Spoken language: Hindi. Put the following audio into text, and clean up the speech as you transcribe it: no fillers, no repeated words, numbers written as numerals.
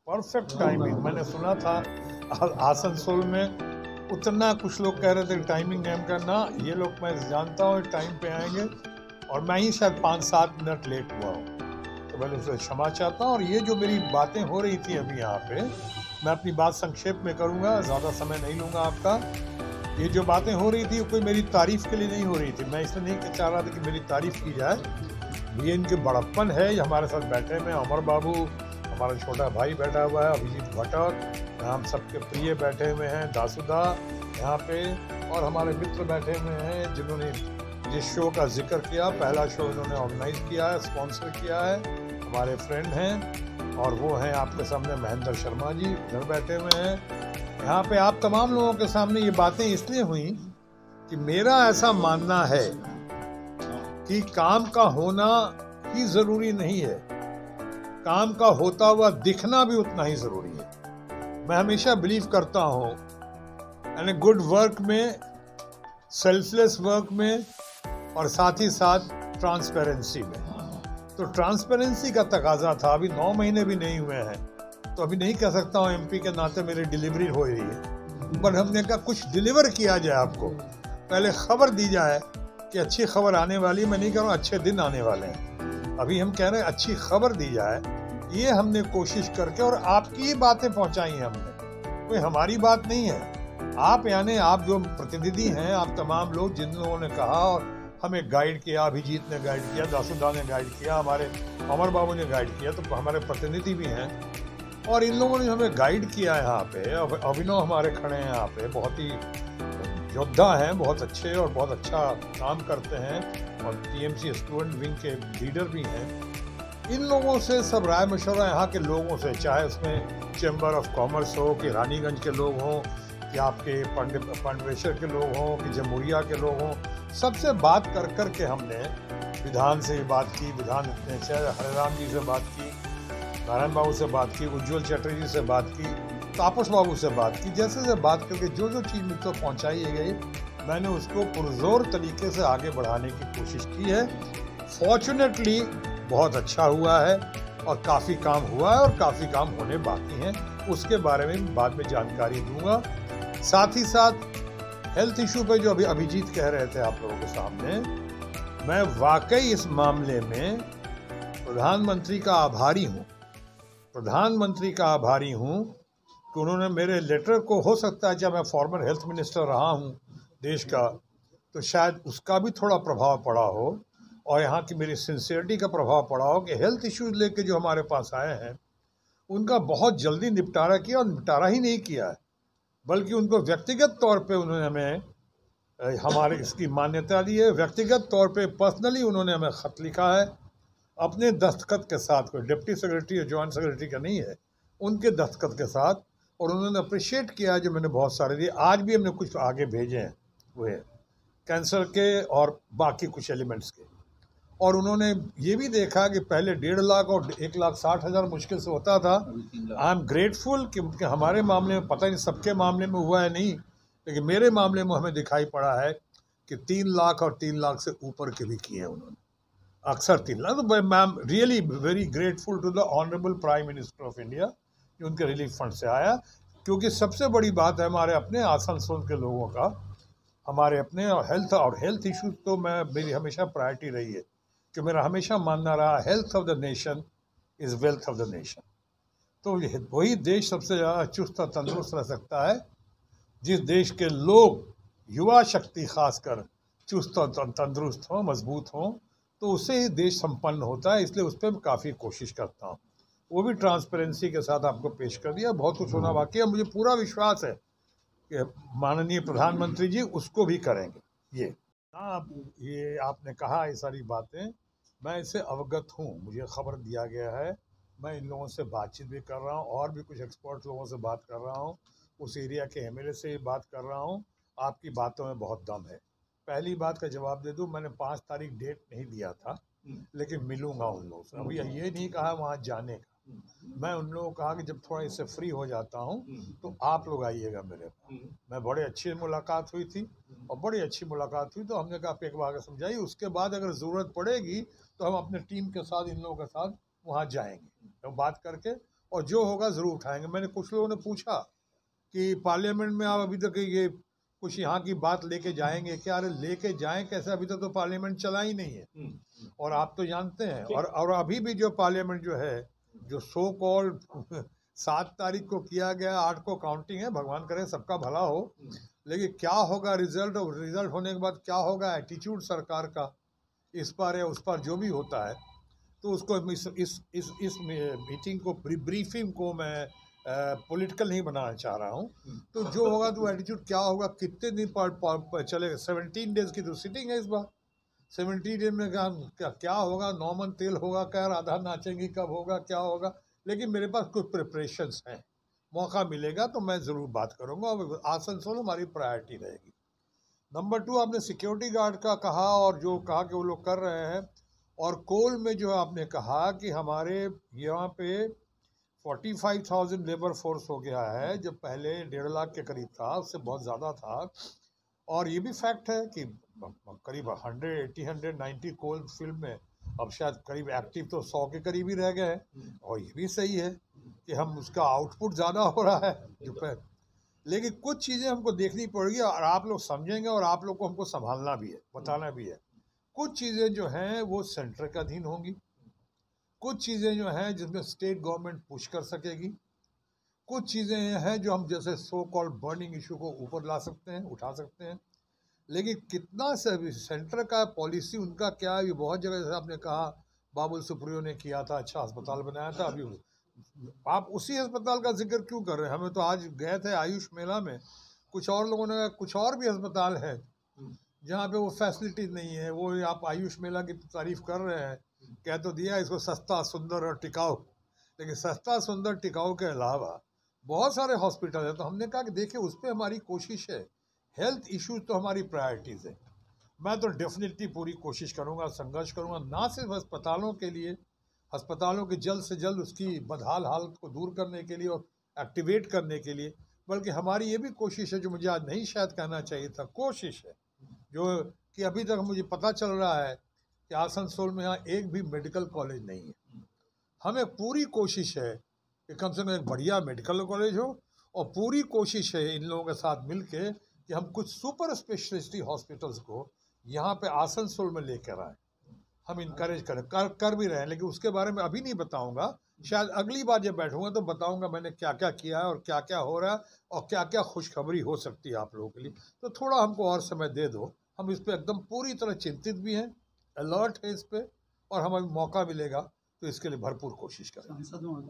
Perfect timing. मैंने सुना था आसनसोल में उतना कुछ लोग कह रहे थे टाइमिंग एम का ना, ये लोग मैं जानता हूँ टाइम पे आएंगे और मैं ही शायद 5-7 मिनट लेट हुआ हूँ, तो मैंने उससे क्षमा चाहता हूँ। और ये जो मेरी बातें हो रही थी अभी यहाँ पे, मैं अपनी बात संक्षेप में करूँगा, ज़्यादा समय नहीं लूँगा आपका। ये जो बातें हो रही थी कोई मेरी तारीफ के लिए नहीं हो रही थी, मैं इसलिए नहीं चाह रहा था कि मेरी तारीफ की जाए। ये इनके बड़प्पन है। ये हमारे साथ बैठे में अमर बाबू, हमारा छोटा भाई बैठा हुआ है अभिजीत भट्ट, हम सबके प्रिय बैठे हुए हैं दासुदा यहाँ पे, और हमारे मित्र बैठे हुए हैं जिन्होंने जिस शो का जिक्र किया, पहला शो इन्होंने ऑर्गेनाइज किया है, स्पॉन्सर किया है, हमारे फ्रेंड हैं, और वो हैं आपके सामने महेंद्र शर्मा जी इधर बैठे हुए हैं। यहाँ पे आप तमाम लोगों के सामने ये बातें इसलिए हुई कि मेरा ऐसा मानना है कि काम का होना ही जरूरी नहीं है, काम का होता हुआ दिखना भी उतना ही जरूरी है। मैं हमेशा बिलीव करता हूँ यानी गुड वर्क में, सेल्फलेस वर्क में, और साथ ही साथ ट्रांसपेरेंसी में। तो ट्रांसपेरेंसी का तकाजा था। अभी 9 महीने भी नहीं हुए हैं, तो अभी नहीं कह सकता हूँ एमपी के नाते मेरी डिलीवरी हो रही है, पर हमने कहा कुछ डिलीवर किया जाए, आपको पहले खबर दी जाए कि अच्छी खबर आने वाली। मैं नहीं कह रहा हूँ अच्छे दिन आने वाले हैं, अभी हम कह रहे हैं अच्छी खबर दी जाए। ये हमने कोशिश करके, और आपकी ही बातें पहुंचाई हैं हमने, कोई हमारी बात नहीं है। आप यानी आप जो प्रतिनिधि हैं, आप तमाम लोग जिन लोगों ने कहा और हमें गाइड किया, अभिजीत ने गाइड किया, दासुदा ने गाइड किया, हमारे अमर बाबू ने गाइड किया, तो हमारे प्रतिनिधि भी हैं, और इन लोगों ने हमें गाइड किया है। यहाँ पे अभिनव हमारे खड़े हैं यहाँ पे, बहुत ही योद्धा हैं, बहुत अच्छे और बहुत अच्छा काम करते हैं, और टीएमसी स्टूडेंट विंग के लीडर भी हैं। इन लोगों से सब राय मशवरा, यहाँ के लोगों से, चाहे उसमें चैम्बर ऑफ कॉमर्स हो, कि रानीगंज के लोग हों, कि आपके पांडवेश्वर के लोग हों, कि जमुरिया के लोग हों, सबसे बात कर के हमने विधान से बात की, विधान हरिराम जी से बात की, नारायण बाबू से बात की, उज्ज्वल चटर्जी से बात की, तापस बाबू से बात की, जैसे बात करके जो चीज़ मुझ तक पहुँचाई गई, मैंने उसको पुरजोर तरीके से आगे बढ़ाने की कोशिश की है। फॉर्चुनेटली बहुत अच्छा हुआ है, और काफ़ी काम हुआ है, और काफ़ी काम होने बाकी हैं, उसके बारे में बाद में जानकारी दूंगा। साथ ही साथ हेल्थ इशू पे जो अभी अभिजीत कह रहे थे आप लोगों के सामने, मैं वाकई इस मामले में प्रधानमंत्री का आभारी हूँ, प्रधानमंत्री का आभारी हूँ कि उन्होंने मेरे लेटर को, हो सकता है जब मैं फॉर्मर हेल्थ मिनिस्टर रहा हूँ देश का, तो शायद उसका भी थोड़ा प्रभाव पड़ा हो, और यहाँ की मेरी सिंसियरिटी का प्रभाव पड़ा हो कि हेल्थ इश्यूज लेके जो हमारे पास आए हैं उनका बहुत जल्दी निपटारा किया, और निपटारा ही नहीं किया है, बल्कि उनको व्यक्तिगत तौर पे उन्होंने हमें हमारे इसकी मान्यता दी है। व्यक्तिगत तौर पे पर्सनली उन्होंने हमें ख़त लिखा है अपने दस्तखत के साथ, कोई डिप्टी सेक्रेटरी या जॉइंट सेक्रेटरी का नहीं है, उनके दस्तखत के साथ, और उन्होंने अप्रिशिएट किया जो मैंने बहुत सारे दिए। आज भी हमने कुछ आगे भेजे हैं, वो है कैंसर के और बाकी कुछ एलिमेंट्स के, और उन्होंने ये भी देखा कि पहले 1.5 लाख और 1,60,000 मुश्किल से होता था। आई एम ग्रेटफुल कि हमारे मामले में, पता नहीं सबके मामले में हुआ है नहीं, लेकिन मेरे मामले में हमें दिखाई पड़ा है कि 3 लाख और 3 लाख से ऊपर के भी किए हैं उन्होंने, अक्सर 3 लाख। तो मैं am really very grateful to the honourable prime minister of India कि उनके रिलीफ फंड से आया, क्योंकि सबसे बड़ी बात है हमारे अपने आसनसोल के लोगों का, हमारे अपने और हेल्थ इश्यूज तो मेरी हमेशा प्रायोरिटी रही है, कि मेरा हमेशा मानना रहा health of the nation is wealth of the nation. तो वही देश सबसे ज़्यादा चुस्त और तंदुरुस्त रह सकता है जिस देश के लोग, युवा शक्ति खासकर, चुस्त और तंदुरुस्त हों, मजबूत हों, तो उससे ही देश संपन्न होता है। इसलिए उस पर काफ़ी कोशिश करता हूँ, वो भी ट्रांसपेरेंसी के साथ आपको पेश कर दिया। बहुत कुछ होना बाकी है, मुझे पूरा विश्वास है कि माननीय प्रधानमंत्री जी उसको भी करेंगे। ये आपने कहा ये सारी बातें, मैं इससे अवगत हूँ, मुझे खबर दिया गया है, मैं इन लोगों से बातचीत भी कर रहा हूँ, और भी कुछ एक्सपर्ट लोगों से बात कर रहा हूँ, उस एरिया के एमएलए से बात कर रहा हूँ। आपकी बातों में बहुत दम है। पहली बात का जवाब दे दूँ, मैंने 5 तारीख डेट नहीं दिया था, लेकिन मिलूंगा उन लोगों से। अभी ये नहीं कहा वहाँ जाने का, मैं उन लोगों को कहा कि जब थोड़ा इससे फ्री हो जाता हूँ तो आप लोग आइएगा मेरे पास। मैं बड़े अच्छी मुलाकात हुई थी, और बड़ी अच्छी मुलाकात हुई, तो हमने कहा आप एक बार समझाइए, उसके बाद अगर ज़रूरत पड़ेगी तो हम अपने टीम के साथ, इन लोगों के साथ वहाँ जाएंगे, तो बात करके, और जो होगा ज़रूर उठाएंगे। मैंने कुछ लोगों ने पूछा कि पार्लियामेंट में आप अभी तक ये कुछ यहाँ की बात लेके जाएंगे क्या? अरे लेके जाएं कैसे, अभी तक तो पार्लियामेंट चला ही नहीं है। और आप तो जानते हैं, और अभी भी जो पार्लियामेंट जो है, जो सो कॉल्ड 7 तारीख को किया गया, 8 को काउंटिंग है, भगवान करे सबका भला हो, लेकिन क्या होगा रिजल्ट, और रिजल्ट होने के बाद क्या होगा एटीट्यूड सरकार का इस पर या उस पर जो भी होता है, तो उसको इस मीटिंग को ब्रीफिंग को मैं पॉलिटिकल नहीं बनाना चाह रहा हूँ। तो जो होगा तो एटीट्यूड क्या होगा, कितने दिन पर चलेगा, 17 डेज की तो सिटिंग है इस बार। 17 डेज में क्या होगा, नॉर्मन तेल होगा क्या, राधा नाचेंगी कब होगा, क्या होगा, लेकिन मेरे पास कुछ प्रिपरेशंस हैं। मौका मिलेगा तो मैं ज़रूर बात करूँगा, और आसनसोल हमारी प्रायोरिटी रहेगी। नंबर 2, आपने सिक्योरिटी गार्ड का कहा, और जो कहा कि वो लोग कर रहे हैं, और कोल में जो आपने कहा कि हमारे यहाँ पे 45,000 लेबर फोर्स हो गया है, जब पहले 1.5 लाख के करीब था, उससे बहुत ज़्यादा था। और ये भी फैक्ट है कि करीब 180-190 कोल फील्ड में अब शायद करीब एक्टिव तो 100 के करीब ही रह गए हैं। और ये भी सही है कि हम उसका आउटपुट ज़्यादा हो रहा है जो पे, लेकिन कुछ चीज़ें हमको देखनी पड़ेगी, और आप लोग समझेंगे, और आप लोग को हमको संभालना भी है, बताना भी है। कुछ चीज़ें जो हैं वो सेंटर के अधीन होंगी, कुछ चीज़ें जो हैं जिसमें स्टेट गवर्नमेंट पुश कर सकेगी, कुछ चीज़ें हैं जो हम जैसे सो कॉल्ड बर्निंग इशू को ऊपर ला सकते हैं, उठा सकते हैं। लेकिन कितना सेंटर का पॉलिसी उनका क्या है, ये बहुत जगह, जैसे आपने कहा बाबुल सुप्रियो ने किया था, अच्छा अस्पताल बनाया था, अभी आप उसी अस्पताल का जिक्र क्यों कर रहे हैं? हमें तो आज गए थे आयुष मेला में, कुछ और लोगों ने कुछ और भी अस्पताल है जहाँ पे वो फैसिलिटीज नहीं है। वो आप आयुष मेला की तारीफ कर रहे हैं, कह तो दिया इसको सस्ता सुंदर और टिकाऊ, लेकिन सस्ता सुंदर टिकाऊ के अलावा बहुत सारे हॉस्पिटल है। तो हमने कहा कि देखिए उस पर हमारी कोशिश है, हेल्थ इश्यूज तो हमारी प्रायोरिटीज़ है। मैं तो डेफिनेटली पूरी कोशिश करूँगा, संघर्ष करूँगा, ना सिर्फ अस्पतालों के लिए, अस्पतालों के जल्द से जल्द उसकी बदहाल हालत को दूर करने के लिए और एक्टिवेट करने के लिए, बल्कि हमारी ये भी कोशिश है, जो मुझे आज नहीं शायद कहना चाहिए था, कोशिश है जो कि अभी तक मुझे पता चल रहा है कि आसनसोल में यहाँ एक भी मेडिकल कॉलेज नहीं है। हमें पूरी कोशिश है कि कम से कम एक बढ़िया मेडिकल कॉलेज हो, और पूरी कोशिश है इन लोगों के साथ मिलके कि हम कुछ सुपर स्पेशलिटी हॉस्पिटल्स को यहाँ पे आसनसोल में लेकर आए। हम इनकरेज कर भी रहे हैं, लेकिन उसके बारे में अभी नहीं बताऊंगा। शायद अगली बार जब बैठूंगा तो बताऊंगा मैंने क्या क्या किया है और क्या क्या हो रहा है और क्या क्या खुशखबरी हो सकती है आप लोगों के लिए। तो थोड़ा हमको और समय दे दो, हम इस पर एकदम पूरी तरह चिंतित भी हैं, अलर्ट है इस पर, और हमें मौका मिलेगा तो इसके लिए भरपूर कोशिश करेंगे।